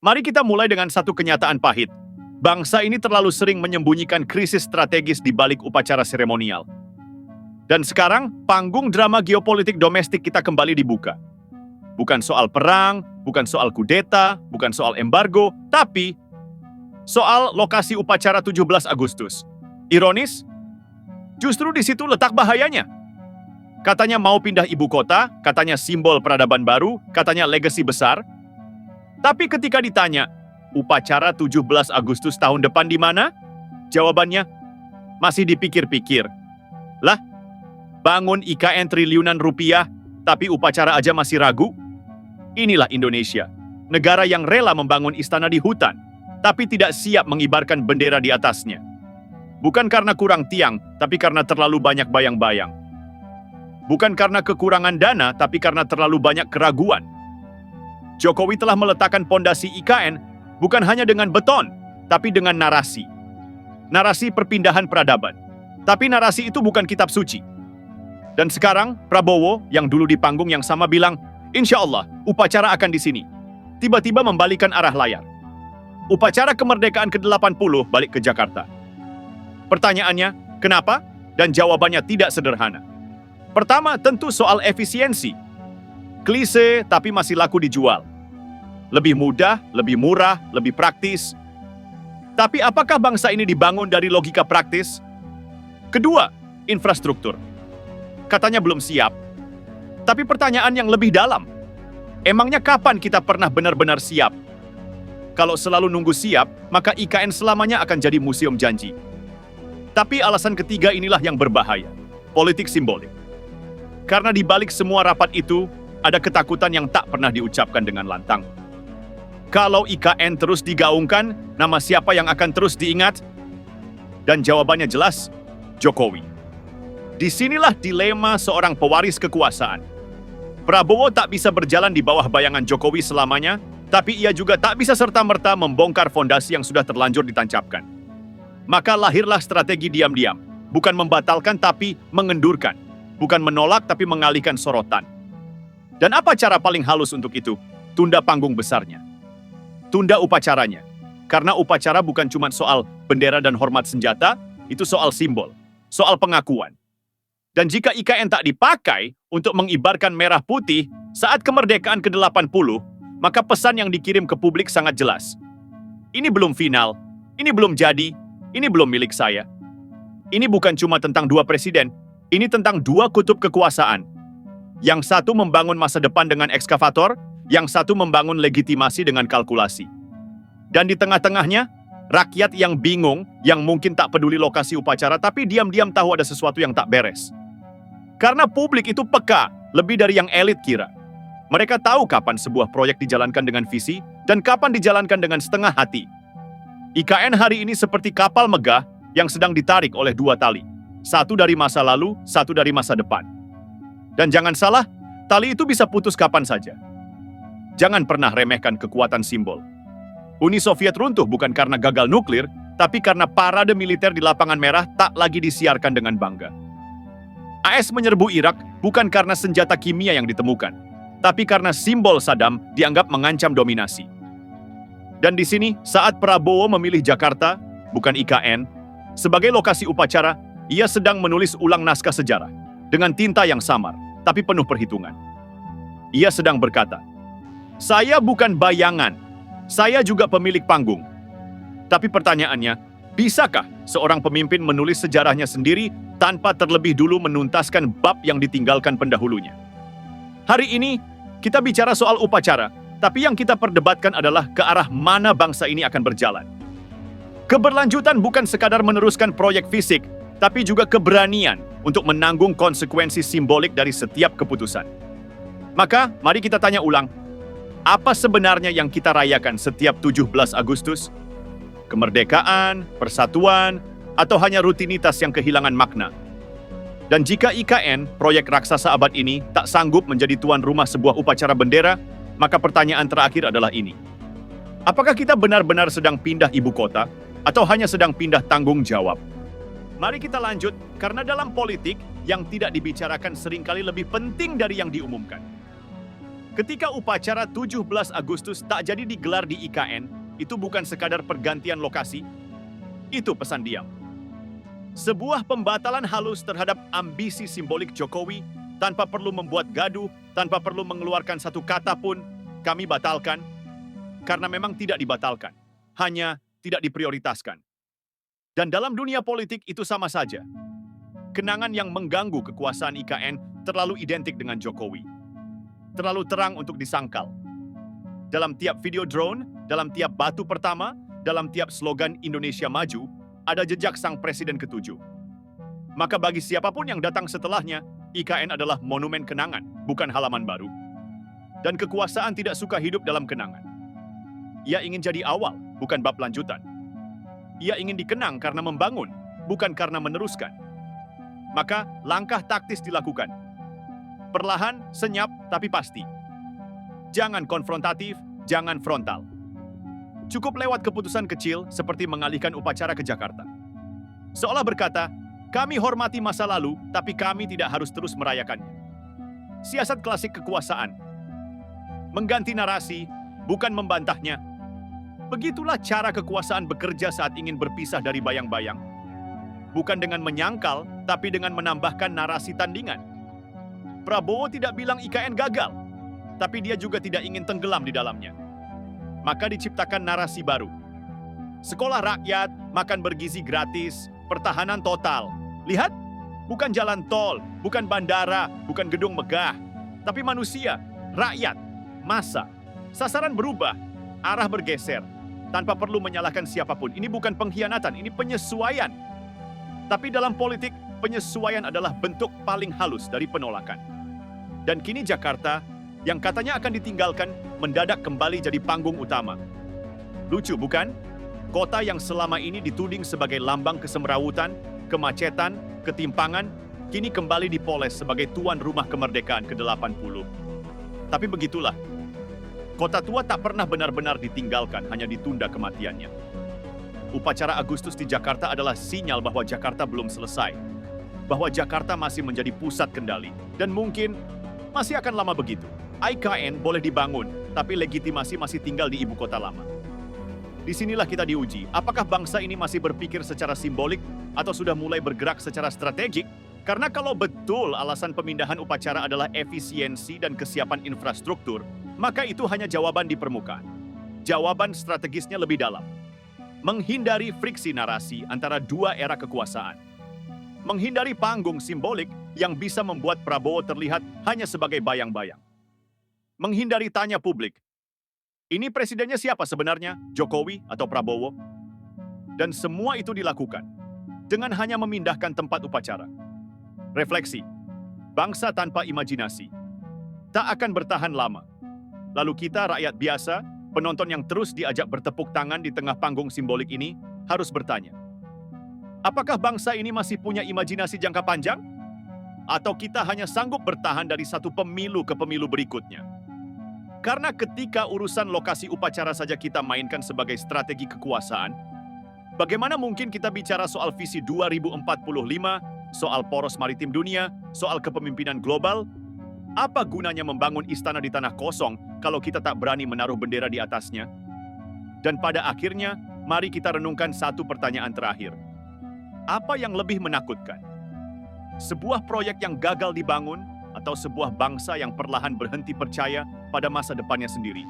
Mari kita mulai dengan satu kenyataan pahit. Bangsa ini terlalu sering menyembunyikan krisis strategis di balik upacara seremonial. Dan sekarang, panggung drama geopolitik domestik kita kembali dibuka. Bukan soal perang, bukan soal kudeta, bukan soal embargo, tapi soal lokasi upacara 17 Agustus. Ironis, justru di situ letak bahayanya. Katanya mau pindah ibu kota, katanya simbol peradaban baru, katanya legasi besar. Tapi ketika ditanya, upacara 17 Agustus tahun depan di mana? Jawabannya, masih dipikir-pikir. Lah, bangun IKN triliunan rupiah, tapi upacara aja masih ragu? Inilah Indonesia, negara yang rela membangun istana di hutan, tapi tidak siap mengibarkan bendera di atasnya. Bukan karena kurang tiang, tapi karena terlalu banyak bayang-bayang. Bukan karena kekurangan dana, tapi karena terlalu banyak keraguan. Jokowi telah meletakkan pondasi IKN bukan hanya dengan beton, tapi dengan narasi. Narasi perpindahan peradaban. Tapi narasi itu bukan kitab suci. Dan sekarang, Prabowo yang dulu di panggung yang sama bilang, insya Allah, upacara akan di sini. Tiba-tiba membalikan arah layar. Upacara kemerdekaan ke-80 balik ke Jakarta. Pertanyaannya, kenapa? Dan jawabannya tidak sederhana. Pertama, tentu soal efisiensi. Klise, tapi masih laku dijual. Lebih mudah, lebih murah, lebih praktis. Tapi apakah bangsa ini dibangun dari logika praktis? Kedua, infrastruktur. Katanya belum siap. Tapi pertanyaan yang lebih dalam. Emangnya kapan kita pernah benar-benar siap? Kalau selalu nunggu siap, maka IKN selamanya akan jadi museum janji. Tapi alasan ketiga inilah yang berbahaya. Politik simbolik. Karena di balik semua rapat itu, ada ketakutan yang tak pernah diucapkan dengan lantang. Kalau IKN terus digaungkan, nama siapa yang akan terus diingat? Dan jawabannya jelas, Jokowi. Disinilah dilema seorang pewaris kekuasaan. Prabowo tak bisa berjalan di bawah bayangan Jokowi selamanya, tapi ia juga tak bisa serta-merta membongkar fondasi yang sudah terlanjur ditancapkan. Maka lahirlah strategi diam-diam, bukan membatalkan tapi mengendurkan, bukan menolak tapi mengalihkan sorotan. Dan apa cara paling halus untuk itu? Tunda panggung besarnya. Tunda upacaranya. Karena upacara bukan cuma soal bendera dan hormat senjata, itu soal simbol, soal pengakuan. Dan jika IKN tak dipakai untuk mengibarkan merah putih saat kemerdekaan ke-80, maka pesan yang dikirim ke publik sangat jelas. Ini belum final, ini belum jadi, ini belum milik saya. Ini bukan cuma tentang dua presiden, ini tentang dua kutub kekuasaan. Yang satu membangun masa depan dengan ekskavator, yang satu membangun legitimasi dengan kalkulasi. Dan di tengah-tengahnya, rakyat yang bingung, yang mungkin tak peduli lokasi upacara, tapi diam-diam tahu ada sesuatu yang tak beres. Karena publik itu peka, lebih dari yang elit kira. Mereka tahu kapan sebuah proyek dijalankan dengan visi, dan kapan dijalankan dengan setengah hati. IKN hari ini seperti kapal megah yang sedang ditarik oleh dua tali. Satu dari masa lalu, satu dari masa depan. Dan jangan salah, tali itu bisa putus kapan saja. Jangan pernah remehkan kekuatan simbol. Uni Soviet runtuh bukan karena gagal nuklir, tapi karena parade militer di lapangan merah tak lagi disiarkan dengan bangga. AS menyerbu Irak bukan karena senjata kimia yang ditemukan, tapi karena simbol Saddam dianggap mengancam dominasi. Dan di sini, saat Prabowo memilih Jakarta, bukan IKN, sebagai lokasi upacara, ia sedang menulis ulang naskah sejarah dengan tinta yang samar, tapi penuh perhitungan. Ia sedang berkata, saya bukan bayangan, saya juga pemilik panggung. Tapi pertanyaannya, bisakah seorang pemimpin menulis sejarahnya sendiri tanpa terlebih dulu menuntaskan bab yang ditinggalkan pendahulunya? Hari ini, kita bicara soal upacara, tapi yang kita perdebatkan adalah ke arah mana bangsa ini akan berjalan. Keberlanjutan bukan sekadar meneruskan proyek fisik, tapi juga keberanian untuk menanggung konsekuensi simbolik dari setiap keputusan. Maka, mari kita tanya ulang, apa sebenarnya yang kita rayakan setiap 17 Agustus? Kemerdekaan, persatuan, atau hanya rutinitas yang kehilangan makna? Dan jika IKN, proyek raksasa abad ini, tak sanggup menjadi tuan rumah sebuah upacara bendera, maka pertanyaan terakhir adalah ini. Apakah kita benar-benar sedang pindah ibu kota, atau hanya sedang pindah tanggung jawab? Mari kita lanjut, karena dalam politik, yang tidak dibicarakan seringkali lebih penting dari yang diumumkan. Ketika upacara 17 Agustus tak jadi digelar di IKN, itu bukan sekadar pergantian lokasi, itu pesan diam. Sebuah pembatalan halus terhadap ambisi simbolik Jokowi tanpa perlu membuat gaduh, tanpa perlu mengeluarkan satu kata pun, kami batalkan, karena memang tidak dibatalkan, hanya tidak diprioritaskan. Dan dalam dunia politik itu sama saja. Kenangan yang mengganggu kekuasaan IKN terlalu identik dengan Jokowi. Terlalu terang untuk disangkal. Dalam tiap video drone, dalam tiap batu pertama, dalam tiap slogan Indonesia Maju, ada jejak sang presiden ke-7. Maka bagi siapapun yang datang setelahnya, IKN adalah monumen kenangan, bukan halaman baru. Dan kekuasaan tidak suka hidup dalam kenangan. Ia ingin jadi awal, bukan bab lanjutan. Ia ingin dikenang karena membangun, bukan karena meneruskan. Maka langkah taktis dilakukan. Perlahan, senyap, tapi pasti. Jangan konfrontatif, jangan frontal. Cukup lewat keputusan kecil seperti mengalihkan upacara ke Jakarta. Seolah berkata, kami hormati masa lalu, tapi kami tidak harus terus merayakannya. Siasat klasik kekuasaan. Mengganti narasi, bukan membantahnya. Begitulah cara kekuasaan bekerja saat ingin berpisah dari bayang-bayang. Bukan dengan menyangkal, tapi dengan menambahkan narasi tandingan. Prabowo tidak bilang IKN gagal, tapi dia juga tidak ingin tenggelam di dalamnya. Maka diciptakan narasi baru. Sekolah rakyat, makan bergizi gratis, pertahanan total. Lihat, bukan jalan tol, bukan bandara, bukan gedung megah, tapi manusia, rakyat, massa. Sasaran berubah, arah bergeser, tanpa perlu menyalahkan siapapun. Ini bukan pengkhianatan, ini penyesuaian. Tapi dalam politik, penyesuaian adalah bentuk paling halus dari penolakan. Dan kini Jakarta, yang katanya akan ditinggalkan, mendadak kembali jadi panggung utama. Lucu, bukan? Kota yang selama ini dituding sebagai lambang kesemrawutan, kemacetan, ketimpangan, kini kembali dipoles sebagai tuan rumah kemerdekaan ke-80. Tapi begitulah. Kota tua tak pernah benar-benar ditinggalkan, hanya ditunda kematiannya. Upacara Agustus di Jakarta adalah sinyal bahwa Jakarta belum selesai. Bahwa Jakarta masih menjadi pusat kendali. Dan mungkin masih akan lama begitu. IKN boleh dibangun, tapi legitimasi masih tinggal di ibu kota lama. Disinilah kita diuji, apakah bangsa ini masih berpikir secara simbolik atau sudah mulai bergerak secara strategik? Karena kalau betul alasan pemindahan upacara adalah efisiensi dan kesiapan infrastruktur, maka itu hanya jawaban di permukaan. Jawaban strategisnya lebih dalam. Menghindari friksi narasi antara dua era kekuasaan. Menghindari panggung simbolik yang bisa membuat Prabowo terlihat hanya sebagai bayang-bayang. Menghindari tanya publik. Ini presidennya siapa sebenarnya? Jokowi atau Prabowo? Dan semua itu dilakukan dengan hanya memindahkan tempat upacara. Refleksi. Bangsa tanpa imajinasi tak akan bertahan lama. Lalu kita, rakyat biasa, penonton yang terus diajak bertepuk tangan di tengah panggung simbolik ini, harus bertanya, apakah bangsa ini masih punya imajinasi jangka panjang? Atau kita hanya sanggup bertahan dari satu pemilu ke pemilu berikutnya? Karena ketika urusan lokasi upacara saja kita mainkan sebagai strategi kekuasaan, bagaimana mungkin kita bicara soal visi 2045, soal poros maritim dunia, soal kepemimpinan global? Apa gunanya membangun istana di tanah kosong kalau kita tak berani menaruh bendera di atasnya? Dan pada akhirnya, mari kita renungkan satu pertanyaan terakhir. Apa yang lebih menakutkan? Sebuah proyek yang gagal dibangun atau sebuah bangsa yang perlahan berhenti percaya pada masa depannya sendiri?